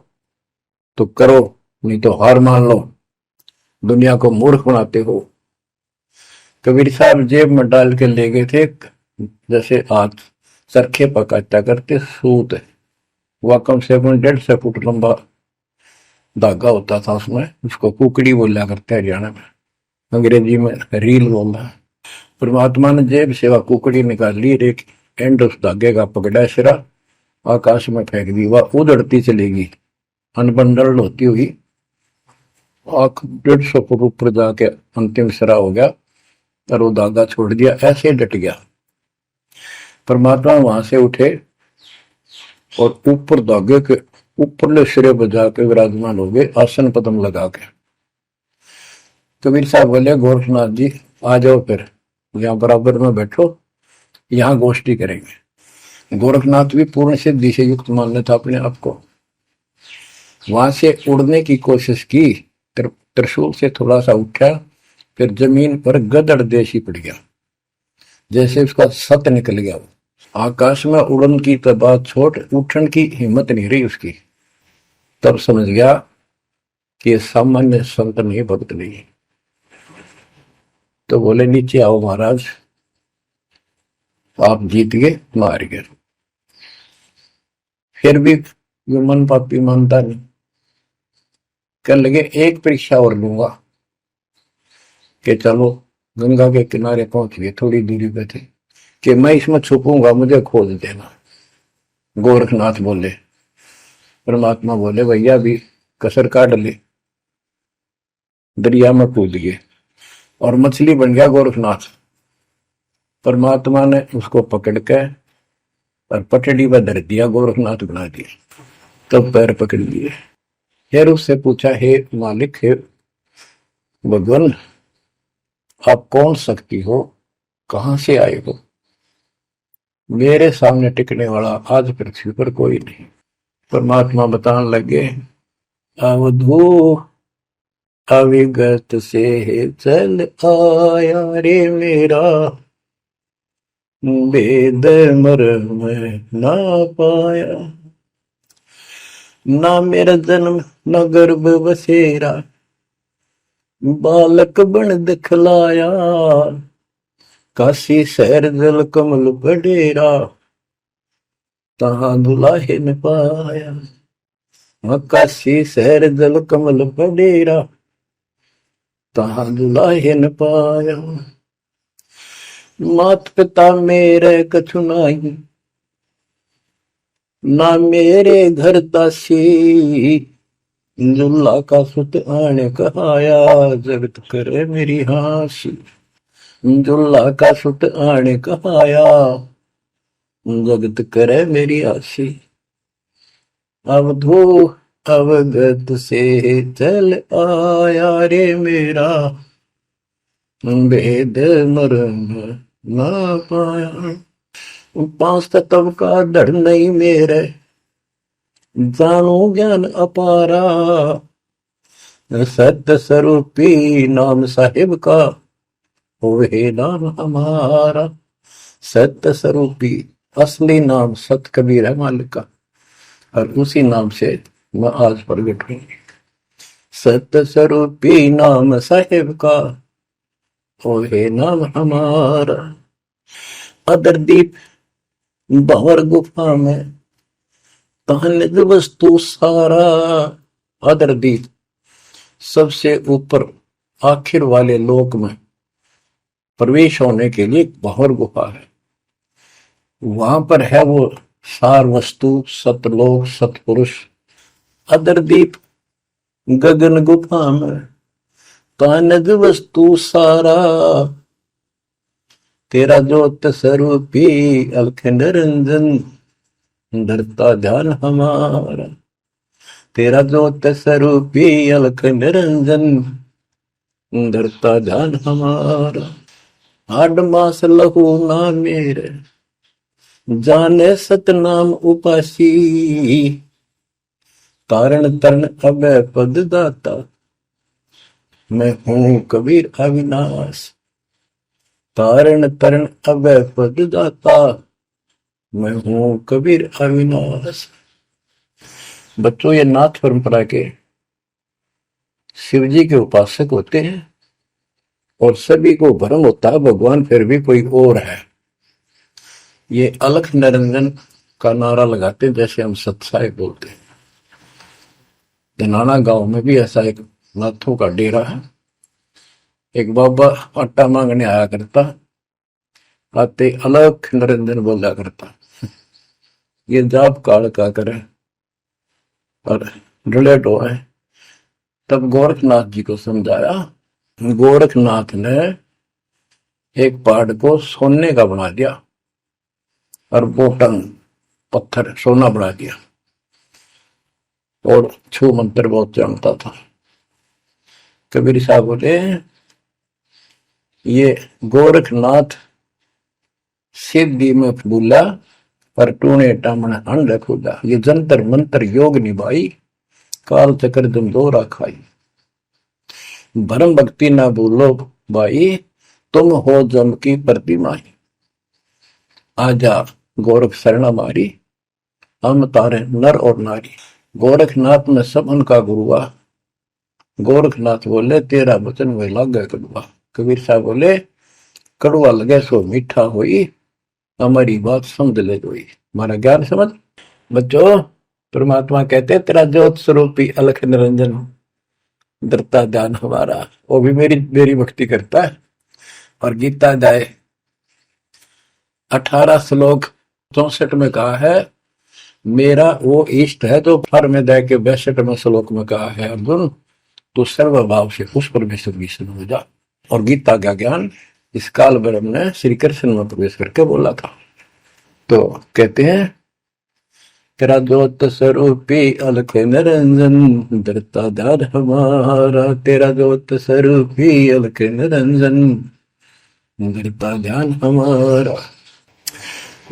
तो करो, नहीं तो हार मान लो, दुनिया को मूर्ख बनाते हो। कबीर साहब जेब में डाल के ले गए थे, जैसे हाथ चरखे पकाता करते सूत, वह कम से कम 150 फुट लंबा धागा होता था उसमें, उसको कुकड़ी बोला करते हरियाणा में, अंग्रेजी में रील बोलना। परमात्मा ने जेब से वह कुकड़ी निकाल ली, एक एंड उस धागे का पकड़ा, सिरा आकाश में फेंक दी, वह उड़ती चलेगी अनबंडल होती हुई, 150 फुट ऊपर जाके अंतिम सिरा हो गया, और वो धागा छोड़ दिया, ऐसे डट गया। परमात्मा वहां से उठे और ऊपर धागे के ऊपरले सिरे पर जाके विराजमान हो गए, आसन पदम लगा के। कबीर साहब बोले गोरखनाथ जी आ जाओ, फिर यहाँ बराबर में बैठो, यहाँ गोष्ठी करेंगे। गोरखनाथ भी पूर्ण सिद्धि से युक्त मान लेता अपने आप को, वहां से उड़ने की कोशिश की, त्रिशूल से थोड़ा सा उठा, फिर जमीन पर गदड़ देशी पड़ गया, जैसे उसका सत निकल गया। आकाश में उड़न की तो बात छोड़, उठन की हिम्मत नहीं रही उसकी। तब समझ गया कि ये सामान्य संत नहीं, भक्त नहीं। तो बोले नीचे आओ महाराज, आप जीत गए, मार गए। फिर भी ये मन पापी मानता नहीं, कहने लगे एक परीक्षा और लूंगा, कि चलो गंगा के किनारे पहुंच गए, थोड़ी दूरी पे थे, कि मैं इसमें छुपूंगा, मुझे खोज देना। गोरखनाथ बोले, परमात्मा बोले भैया भी कसर काट ले, दरिया में कूद गए और मछली बन गया गोरखनाथ। परमात्मा ने उसको पकड़ के और पटड़ी पर धर दिया, गोरखनाथ बना दिया। तब पैर पकड़ लिए। फिर उससे पूछा, हे मालिक, हे भगवान, आप कौन शक्ति हो, कहां से आए हो? मेरे सामने टिकने वाला आज पृथ्वी पर कोई नहीं। परमात्मा बताने लगे, अवधू अविगत से चल आया रे मेरा, वेद मर्म ना पाया। ना मेरा जन्म न गर्भ बसेरा, बालक बन दिखलाया। काशी शहर जल कमल बडेरा, तहां दुलाहे न पाया। काशी शहर जल कमल बडेरा, तहां दुलाहे न पाया। मात पिता मेरे कछु नाही, ना मेरे घर तासी। दुल्ला का सुत आने कहाया, जगत करे मेरी हासी। दुल्ला का सुत आने कहाया, जगत करे मेरी हासी। अवधू अवगत से चल आया रे मेरा, वेद मर्म ना पाया। पांच तत्व का धड़ नहीं मेरे, जानो ज्ञान अपारा। सत्य स्वरूपी नाम साहिब का, वही नाम हमारा। सत्य स्वरूपी असली नाम सत कबीर है मालिक का, और उसी नाम से मैं आज प्रगट हूं। सत्य स्वरूपी नाम साहिब का, वही नाम हमारा। अदरदीप भंवर गुफा में तहनिज वस्तु सारा। अदरदीप सबसे ऊपर आखिर वाले लोक में प्रवेश होने के लिए भंवर गुफा है। वहां पर है वो सार वस्तु, सतलोक, सतपुरुष। अदरदीप गगन गुफा में तहनिज वस्तु सारा। तेरा ज्योत स्वरूपी अलख निरंजन, धरता ध्यान हमारा। तेरा ज्योत स्वरूपी अलख निरंजन, धरता ध्यान हमारा। हाड मास लहू ना मेरे, जाने सतनाम उपासी। कारण तरण अभय पद दाता, मैं हूं कबीर अविनाश। कारण तरण अभय पद दाता, मैं हूं कबीर अविनाश। बच्चों, ये नाथ परंपरा के शिव जी के उपासक होते हैं और सभी को भ्रम होता है भगवान फिर भी कोई और है। ये अलख निरंजन का नारा लगाते हैं, जैसे हम सत्साई बोलते हैं। धनाना गांव में भी ऐसा एक नाथों का डेरा है। एक बाबा आटा मांगने आया करता, आते अलख निरंजन बोला करता। ये जाप काल का करे और रिलेट हो है। तब गोरखनाथ जी को समझाया। गोरखनाथ ने एक पहाड़ को सोने का बना दिया और बोटन पत्थर सोना बना दिया, और छू मंत्र बहुत जानता था। कबीर साहब बोले, ये गोरखनाथ सिद्धि में भूला, पर टूने टामण अंड खुदा। ये जंतर मंत्र योग निभाई, काल चक्र तुम दो राखाई। भरम भक्ति ना भूलो भाई, तुम हो जम की प्रतिमा। आजा गोरख शरण हमारी, हम तारे नर और नारी। गोरखनाथ में सब उनका गुरुआ। गोरखनाथ बोले, तेरा वचन में लागे कड़ुआ। कबीर साहब बोले, कड़ुआ लगे सो मीठा होई, हमारी बात समझ ले जोई। हमारा ज्ञान समझ। बच्चों, परमात्मा कहते तेरा ज्योत स्वरूपी अलख निरंजन, धरता ध्यान हमारा। वो भी मेरी भक्ति करता है। और गीता जाए 18 श्लोक 64 में कहा है, मेरा वो इष्ट है जो फर में दे के 62 श्लोक में कहा है, अर्जुन तो सर्वभाव से उस परमेश्वर की शरण हो जा। और गीता का ज्ञान इस काल ब्रह्म ने श्री कृष्ण में प्रवेश करके बोला था। तो कहते हैं तेरा ज्योत स्वरूपी अलख निरंजन धरता दार हमारा, तेरा ज्योत स्वरूपी अलख निरंजन धरता ध्यान हमारा।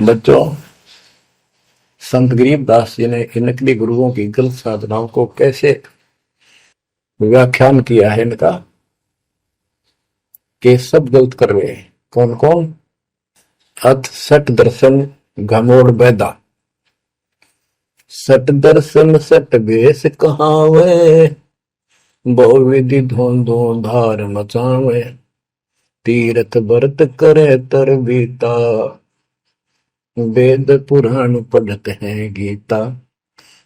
बच्चों, संत गरीबदास जी ने इन नकली गुरुओं की गलत साधनाओं को कैसे व्याख्यान किया है इनका कि सब गलत कर रहे हैं। कौन कौन? अथ सट दर्शन घमोड़ बैदा, सट दर्शन सट बेस कहावे, बहु विधि धों धार मचावे, तीरथ व्रत करे तर बीता, वेद पुराण पढ़त है गीता,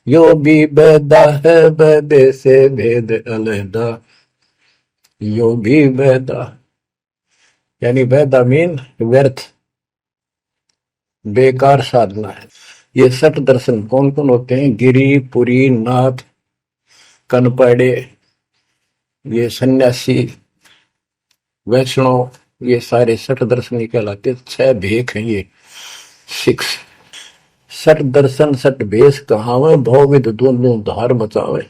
यो भी बैदा है बैदे से भेद अलहदा, यो भी बैदा यानी बैदा मीन व्यर्थ बेकार साधना है। ये सठ दर्शन कौन कौन होते हैं? गिरी, पुरी, नाथ, कनपड़े, ये सन्यासी, वैष्णव, ये सारे सठ दर्शन कहलाते। 6 भेख हैं ये 6। सठ दर्शन सठ भेष कहावे, भौविध दोनों धार बचावे।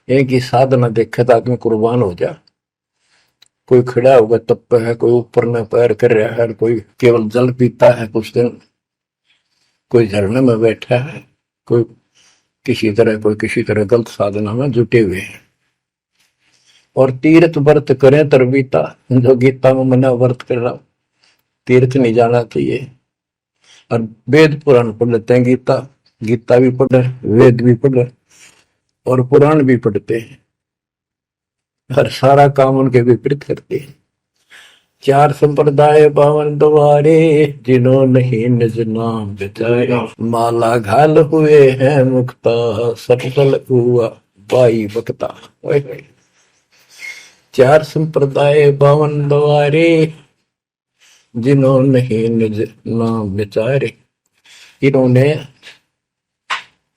एक ही साधना देखे तो आदमी कुर्बान हो जा। कोई खड़ा होगा तप है, कोई ऊपर में पैर कर रहा है, कोई केवल जल पीता है कुछ दिन, कोई झरने में बैठा है, कोई किसी तरह गलत साधना में जुटे हुए हैं। और तीर्थ व्रत करें तरबीता, जो गीता में मना व्रत कर रहा, तीर्थ नहीं जाना चाहिए। और वेद पुराण पढ़ लेते हैं, गीता भी पढ़ रहे, वेद भी पढ़ रहे और पुराण भी पढ़ते हैं। हर सारा काम उनके विपरीत करते हैं। 4 संप्रदाय 52 द्वारे, जिन्हों नहीं निज नाम बिचारे, माला घाल हुए हैं मुक्ता, सटल हुआ बाई बकता। 4 संप्रदाय 52 द्वारे, जिन्होंने नहीं निज नाम विचारे। इन्होंने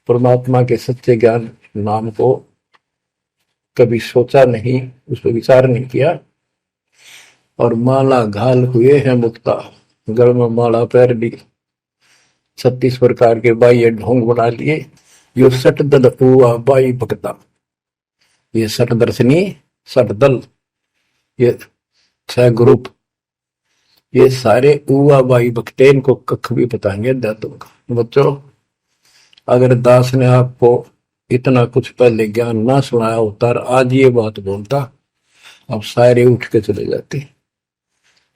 परमात्मा के सच्चे ज्ञान नाम को कभी सोचा नहीं, उस पर विचार नहीं किया। और माला घाल हुए हैं मुक्ता, गल में माला पैर ली, 36 प्रकार के बाह्य ढोंग बना लिए। यो सट दल हुआ बाई भक्ता, ये सट दर्शनी, सट दल, ये 6 ग्रुप, ये सारे उवा बाई भक्ते, इनको कख भी बताएंगे दातों का। बच्चों, अगर दास ने आपको इतना कुछ पहले ज्ञान ना सुनाया होता और आज ये बात बोलता, अब सारे उठ के चले जाते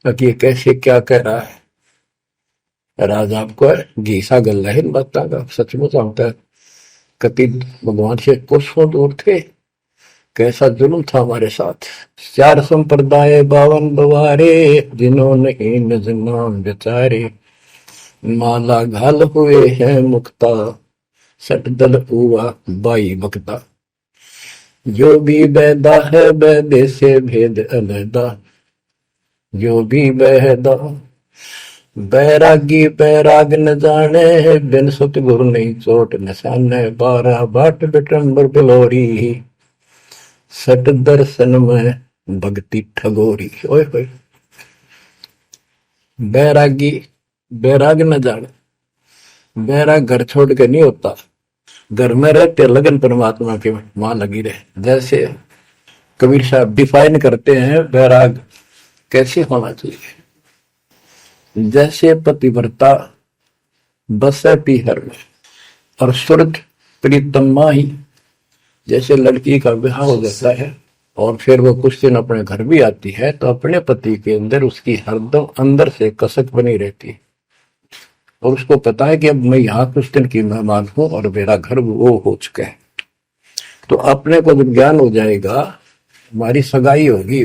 कि ये कैसे क्या कह रहा है। राज आपको घीसा गल है इन बातों का, सचमुच होता है। कति भगवान से कोसों दूर थे, कैसा जुल्म था हमारे साथ। 4 संप्रदाय 52 द्वारे, जिन्होंने निज नाम बेचारे, माला घाल हुए हैं मुक्ता, सट दल हुआ बाई बकता, जो भी बैदा है बैदे से भेद अलहदा, जो भी बैदा। बैरागी बैराग न जाने, बिन सुत गुरु नहीं चोट निशाने, 12 बाट बिटंबर बिलोरी, सट दर्शन में भक्ति ठगोरी। ओए होए, बैरागी बैराग न जाने, बैराग घर छोड़ के नहीं होता, घर में रहते लगन परमात्मा के वहां लगी रहे। जैसे कबीर साहब डिफाइन करते हैं बैराग कैसे होना चाहिए। जैसे पतिव्रता बसे पीहर में और सुरत प्रीतमा ही, जैसे लड़की का विवाह हो जाता है और फिर वो कुछ दिन अपने घर भी आती है, तो अपने पति के अंदर उसकी हरदम अंदर से कसक बनी रहती है और उसको पता है कि अब मैं यहाँ कुछ दिन की मेहमान हूं और मेरा घर वो हो चुका है। तो अपने को जब ज्ञान हो जाएगा, हमारी सगाई होगी,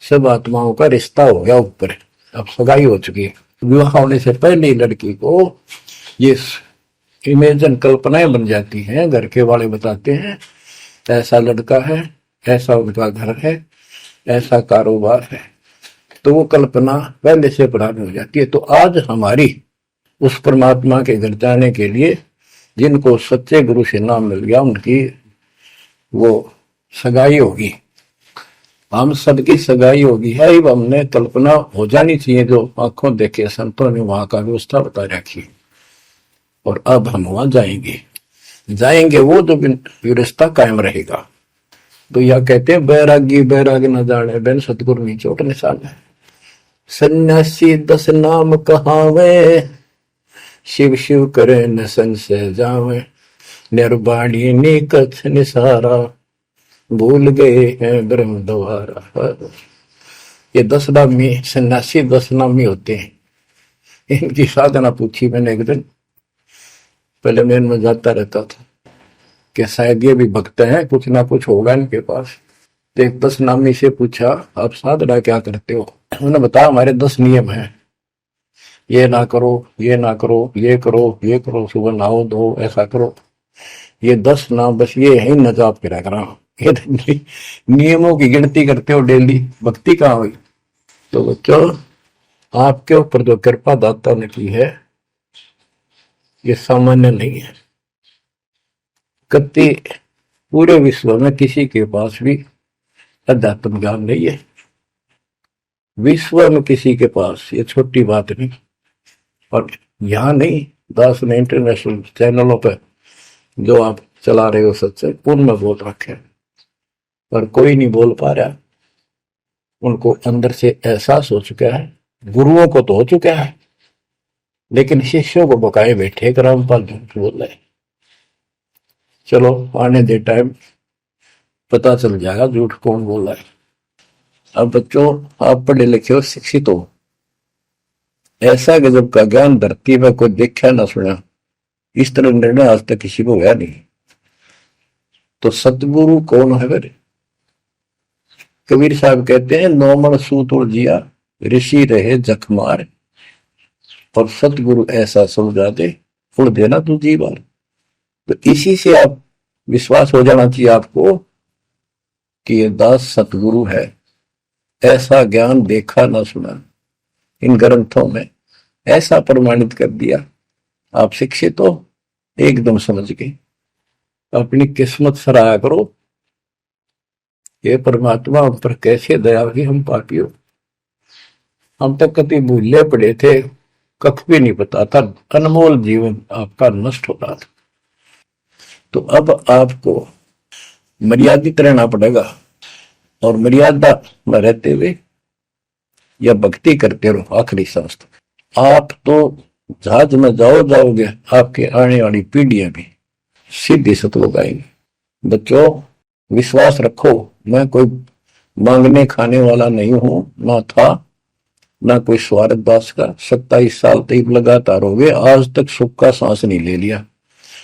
सब आत्माओं का रिश्ता हो गया ऊपर, अब सगाई हो चुकी है। विवाह होने से पहले ही लड़की को ये इमेजन कल्पनाएं बन जाती हैं। घर के वाले बताते हैं ऐसा लड़का है, ऐसा उनका घर है, ऐसा कारोबार है, तो वो कल्पना पहले से पुरानी हो जाती है। तो आज हमारी उस परमात्मा के घर जाने के लिए जिनको सच्चे गुरु से नाम मिल गया, उनकी वो सगाई होगी, हम सबकी सगाई होगी है। अब हमने कल्पना हो जानी चाहिए, जो आंखों देखे संतों ने वहां का व्यवस्था बता रखी। और अब हम वहां जाएंगे, जाएंगे वो जो रिश्ता कायम रहेगा। तो यह कहते हैं बैरागी बैराग न जाने बिन सतगुरु नी चोट निशान है। सन्यासी 10 नाम कहावे, शिव शिव करे न संशय जावे, निर्वाणी नी कछ निसारा, भूल गए हैं ब्रह्म द्वारा। ये 10 नामी सन्यासी 10 नामी होते हैं। इनकी साधना पूछी मैंने एक दिन, पहले मैं इनमें जाता रहता था कि शायद ये भी भक्त हैं, कुछ ना कुछ होगा इनके पास। तो एक 10 नामी से पूछा आप साधना क्या करते हो? उन्होंने बताया हमारे 10 नियम हैं, ये ना करो, ये ना करो, ये करो, ये करो, सुबह नहाओ धो, ऐसा करो। ये 10 नाम बस ये है न जाप करा करा। ये नियमों की गिनती करते हो डेली, भक्ति कहाँ हुई? तो बच्चों आपके ऊपर जो कृपा दाता ने की है ये सामान्य नहीं है। कति पूरे विश्व में किसी के पास भी अध्यात्म ज्ञान नहीं है, विश्व में किसी के पास, ये छोटी बात नहीं। और यहाँ नहीं, दास ने इंटरनेशनल चैनलों पर जो आप चला रहे हो सत्संग, उनमें बोल रखे, पर कोई नहीं बोल पा रहा। उनको अंदर से एहसास हो चुका है, गुरुओं को तो हो चुका है, लेकिन शिष्यों को बकाए बैठे रामपाल झूठ बोल रहे। चलो आने दे टाइम, पता चल जाएगा झूठ कौन बोल रहा है। अब बच्चों आप पढ़े लिखे हो, शिक्षित हो, ऐसा गजब का ज्ञान धरती में कोई देखा ना सुना, इस तरह निर्णय आज तक किसी को हुआ नहीं। तो सतगुरु कौन है फिर? कबीर साहब कहते हैं नौमन सूत जिया, ऋषि रहे जखमार, और सतगुरु ऐसा समझा दे उड़ देना तू जी बार। तो इसी से आप विश्वास हो जाना चाहिए आपको कि ये दास सतगुरु है, ऐसा ज्ञान देखा ना सुना, इन ग्रंथों में ऐसा प्रमाणित कर दिया। आप शिक्षित हो, एकदम समझ गए, अपनी किस्मत सराहा करो। ये परमात्मा हम पर कैसे दया हुई, हम पापी हो। हम तो कभी भूले पड़े थे, कख भी नहीं पता था, अनमोल जीवन आपका नष्ट हो रहा था। तो अब आपको मर्यादित रहना पड़ेगा, और मर्यादा में रहते हुए या भक्ति करते रहो आखिरी सांस तक। आप तो जहाज में जाओगे, आपके आने वाली पीढ़ियां भी सीधे सतलोक आएंगे। बच्चों विश्वास रखो, मैं कोई मांगने खाने वाला नहीं हूं, ना था ना कोई स्वार्थ दास का। 27 साल तक लगातार हो गए, आज तक सुख का सांस नहीं ले लिया,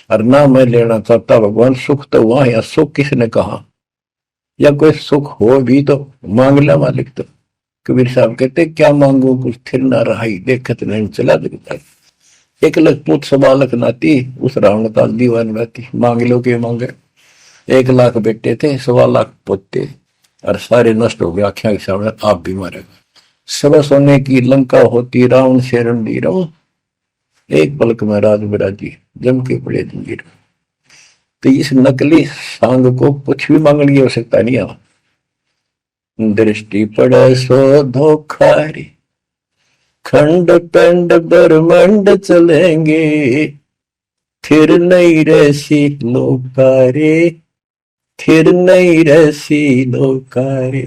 और ना मैं लेना चाहता। भगवान सुख तो वहां है, सुख किसने कहा? या कोई सुख हो भी तो मांग ला मालिक। तो कबीर साहब कहते क्या मांगू कुछ थिर ना रहाई, देखत नहीं चला दिखता। 1 लाख पूत 1.25 लाख नाती, उस रावण का दीवान रहती, मांग लो के मांगे। 1 लाख बेटे थे, 1.25 लाख पोते, और सारे नष्ट हो गए आख्या के सामने, आप भी मारेगा। सब सोने की लंका होती, रावण से रणदी रहो, एक पलक में राज बिराजी, जम के पड़े जंजीर। तो इस नकली सांग को कुछ भी मांगने की आवश्यकता नहीं है। दृष्टि पड़े सो धोखारी, खंड पेंड ब्रह्मंड चलेंगे, फिर नहीं रहसी लोकारे, फिर नहीं रहसी लोकारे।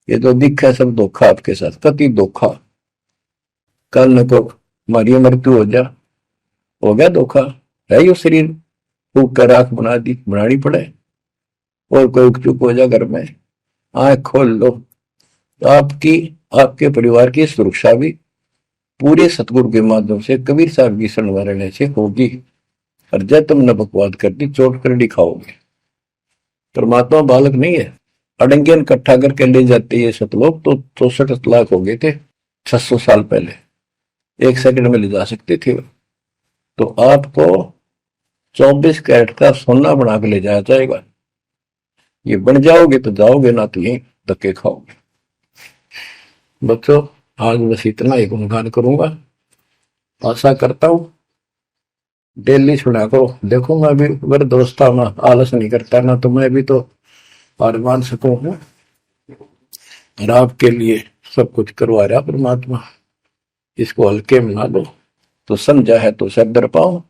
ये तो दिखा सब धोखा आपके साथ, कति धोखा। कल को हमारी मृत्यु हो गया धोखा है। यो शरीर फूक कर आंख बना दी, बनानी पड़े, और कोई चुप हो जा घर में, आंख खोल लो। आपकी आपके परिवार की सुरक्षा भी पूरे सतगुरु के माध्यम से, कबीर साहब की शरण रहने से होगी। और जब तुमने बकवाद कर दी, चोट कर दिखाओगे। परमात्मा बालक नहीं है, अड़ंगियन इकट्ठा करके ले जाते ये सतलोक। तो 64 लाख हो गए थे 600 साल पहले, 1 सेकंड में ले जा सकते थे। तो आपको 24 कैरेट का सोना बना के ले जाया जाएगा। ये बन जाओगे तो जाओगे, ना तो यही धक्के खाओगे। बच्चों आज बस इतना ही गुणगान करूंगा। आशा करता हूं डेली सुना करो। देखो मैं भी अगर दोस्ता में आलस नहीं करता ना, तो मैं भी तो हार मान सकूं। और आपके लिए सब कुछ करवा रहा परमात्मा, इसको हल्के में ना लो। तो समझा है तो सदर पाओ,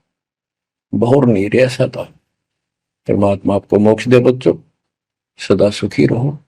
बहुर नहीं रह सकता। परमात्मा आपको मोक्ष दे बच्चों, सदा सुखी रहो।